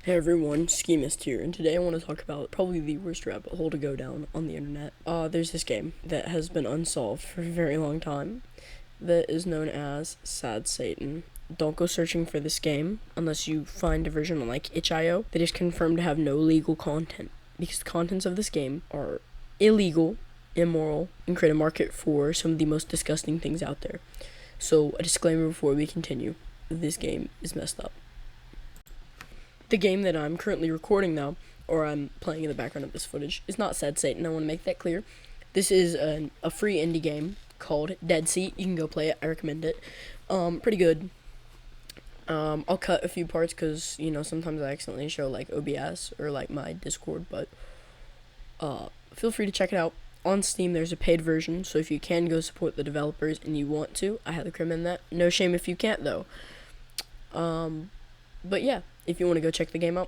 Hey everyone, Schemist here, and today I want to talk about probably the worst rabbit hole to go down on the internet. There's this game that has been unsolved for a very long time that is known as Sad Satan. Don't go searching for this game unless you find a version on like itch.io that is confirmed to have no legal content, because the contents of this game are illegal, immoral, and create a market for some of the most disgusting things out there. So a disclaimer before we continue: this game is messed up. The game that I'm currently recording now, or I'm playing in the background of this footage, is not Sad Satan. I want to make that clear. This is a free indie game called Dead Seat. You can go play it. I recommend it. Pretty good. I'll cut a few parts because, sometimes I accidentally show like OBS or like my Discord, but feel free to check it out. On Steam, there's a paid version, so if you can go support the developers and you want to, I highly recommend that. No shame if you can't, though. But yeah, if you want to go check the game out,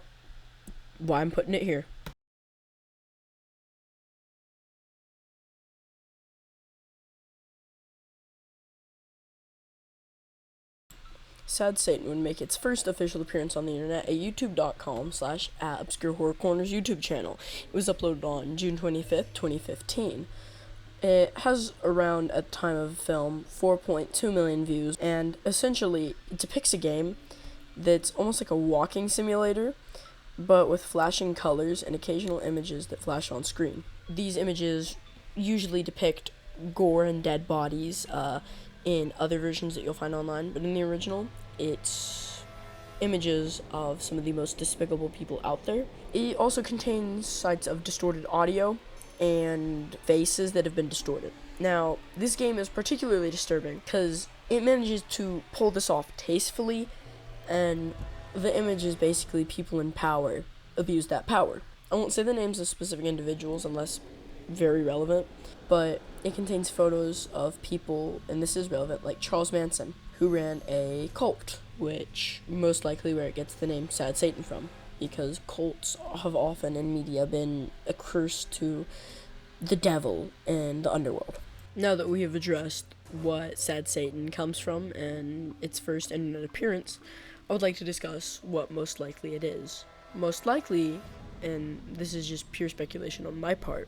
why I'm putting it here. Sad Satan would make its first official appearance on the internet at youtube.com/@obscurehorrorcorners YouTube channel. It was uploaded on June 25th, 2015. It has around, at the time of film, 4.2 million views, and essentially it depicts a game that's almost like a walking simulator, but with flashing colors and occasional images that flash on screen. These images usually depict gore and dead bodies in other versions that you'll find online, but in the original, it's images of some of the most despicable people out there. It also contains sites of distorted audio and faces that have been distorted. Now, this game is particularly disturbing because it manages to pull this off tastefully, and the image is basically people in power abuse that power. I won't say the names of specific individuals unless very relevant, but it contains photos of people, and this is relevant, like Charles Manson, who ran a cult, which most likely where it gets the name Sad Satan from, because cults have often in media been a curse to the devil and the underworld. Now that we have addressed what Sad Satan comes from and its first internet appearance, I would like to discuss what most likely it is. Most likely, and this is just pure speculation on my part,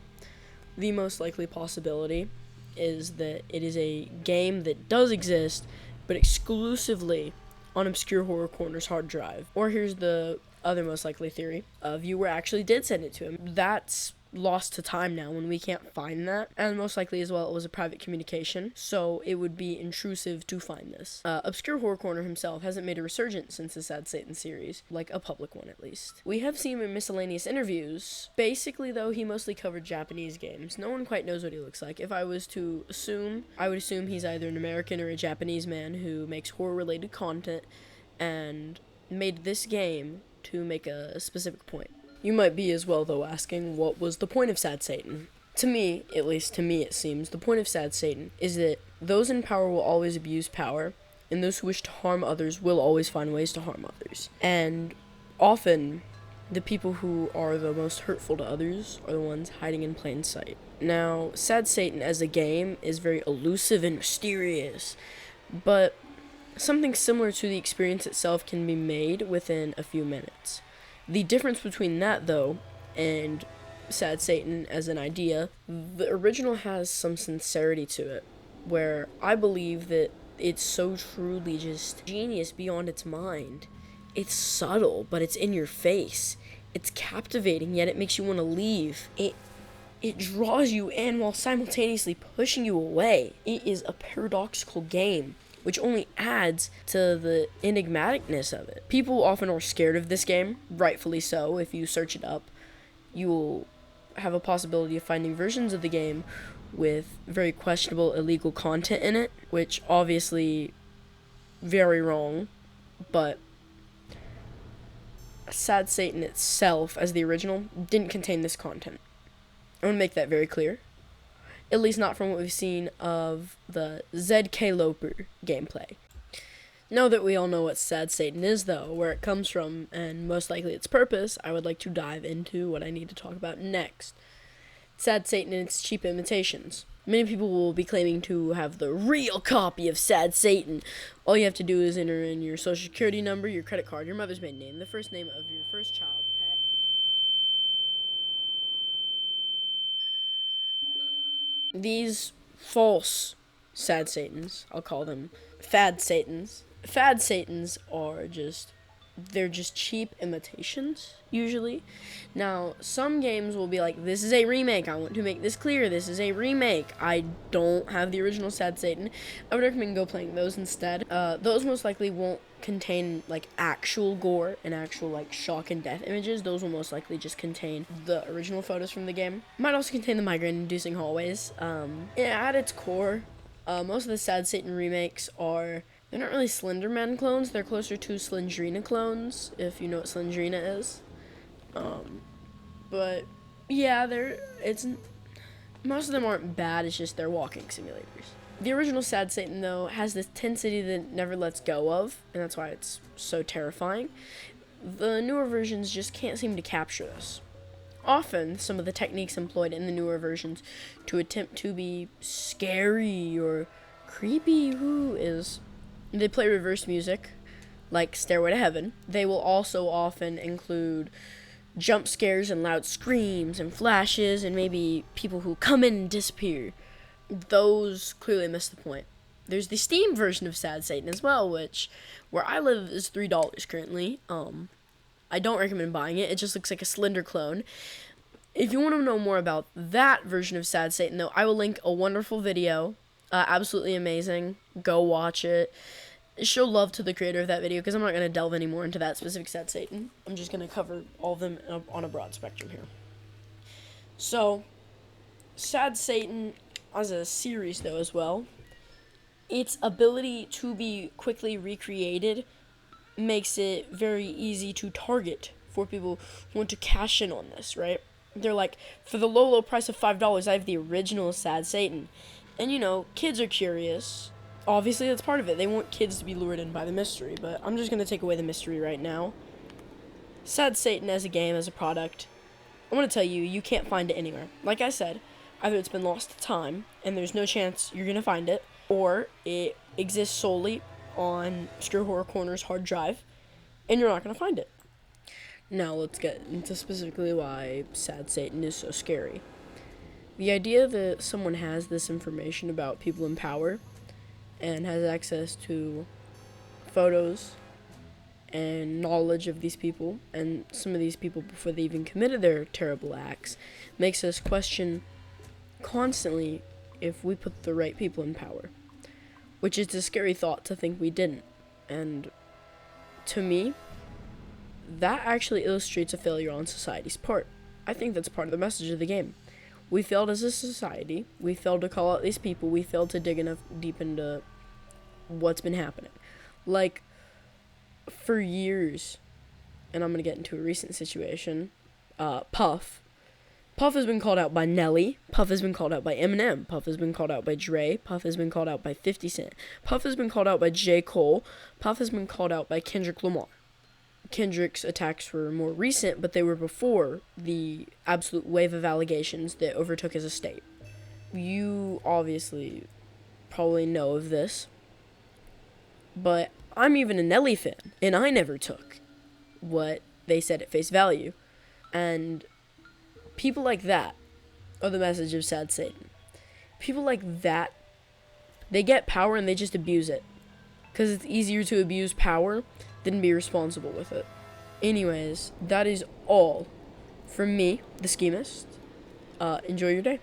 the most likely possibility is that it is a game that does exist, but exclusively on Obscure Horror Corner's hard drive. Or here's the other most likely theory: a viewer actually did send it to him. That's lost to time now when we can't find that, and most likely as well it was a private communication, so it would be intrusive to find this. Obscure Horror Corner himself hasn't made a resurgence since the Sad Satan series, like a public one at least. We have seen him in miscellaneous interviews. Basically though, he mostly covered Japanese games. No one quite knows what he looks like. If I was to assume, I would assume he's either an American or a Japanese man who makes horror related content and made this game to make a specific point. You might be as well, though, asking, what was the point of Sad Satan? To me, at least to me it seems, the point of Sad Satan is that those in power will always abuse power, and those who wish to harm others will always find ways to harm others. And often, the people who are the most hurtful to others are the ones hiding in plain sight. Now, Sad Satan as a game is very elusive and mysterious, but something similar to the experience itself can be made within a few minutes. The difference between that, though, and Sad Satan as an idea, the original has some sincerity to it, where I believe that it's so truly just genius beyond its mind. It's subtle, but it's in your face. It's captivating, yet it makes you want to leave. It draws you in while simultaneously pushing you away. It is a paradoxical game, which only adds to the enigmaticness of it. People often are scared of this game, rightfully so. If you search it up, you'll have a possibility of finding versions of the game with very questionable illegal content in it, which obviously very wrong, but Sad Satan itself, as the original, didn't contain this content. I want to make that very clear. At least not from what we've seen of the ZK Loper gameplay. Now that we all know what Sad Satan is, though, where it comes from, and most likely its purpose, I would like to dive into what I need to talk about next. Sad Satan and its cheap imitations. Many people will be claiming to have the real copy of Sad Satan. All you have to do is enter in your social security number, your credit card, your mother's maiden name, the first name of your first child, pet. These false Sad Satans, I'll call them Fad Satans. Fad Satans are they're just cheap imitations, usually. Now, some games will be like, this is a remake. I want to make this clear. This is a remake. I don't have the original Sad Satan. I would recommend go playing those instead. Those most likely won't contain, like, actual gore and actual, like, shock and death images. Those will most likely just contain the original photos from the game. Might also contain the migraine-inducing hallways. At its core, most of the Sad Satan remakes are... They're not really Slenderman clones. They're closer to Slendrina clones, if you know what Slendrina is. But yeah, most of them aren't bad. It's just they're walking simulators. The original Sad Satan, though, has this intensity that it never lets go of, and that's why it's so terrifying. The newer versions just can't seem to capture this. Often, some of the techniques employed in the newer versions to attempt to be scary or creepy, they play reverse music, like Stairway to Heaven. They will also often include jump scares and loud screams and flashes and maybe people who come in and disappear. Those clearly miss the point. There's the Steam version of Sad Satan as well, which, where I live, is $3 currently. I don't recommend buying it. It just looks like a Slender clone. If you want to know more about that version of Sad Satan, though, I will link a wonderful video. Absolutely amazing. Go watch it. Show love to the creator of that video, because I'm not going to delve any more into that specific Sad Satan. I'm just going to cover all of them on a broad spectrum here. So, Sad Satan as a series, though, as well, its ability to be quickly recreated makes it very easy to target for people who want to cash in on this, right? They're like, for the low price of $5, I have the original Sad Satan. And, kids are curious. Obviously, that's part of it. They want kids to be lured in by the mystery, but I'm just going to take away the mystery right now. Sad Satan as a game, as a product, I want to tell you, you can't find it anywhere. Like I said, either it's been lost to time, and there's no chance you're going to find it, or it exists solely on Obscure Horror Corner's hard drive, and you're not going to find it. Now, let's get into specifically why Sad Satan is so scary. The idea that someone has this information about people in power and has access to photos and knowledge of these people, and some of these people before they even committed their terrible acts, makes us question constantly if we put the right people in power, which is a scary thought to think we didn't. And to me, that actually illustrates a failure on society's part. I think that's part of the message of the game. We failed as a society. We failed to call out these people. We failed to dig enough deep into what's been happening. Like, for years, and I'm going to get into a recent situation, Puff. Puff has been called out by Nelly. Puff has been called out by Eminem. Puff has been called out by Dre. Puff has been called out by 50 Cent. Puff has been called out by J. Cole. Puff has been called out by Kendrick Lamar. Kendrick's attacks were more recent, but they were before the absolute wave of allegations that overtook his estate. You obviously probably know of this, but I'm even a Nelly fan, and I never took what they said at face value. And people like that are the message of Sad Satan. People like that, they get power and they just abuse it, because it's easier to abuse power than be responsible with it. Anyways, that is all from me, the Schemist. Enjoy your day.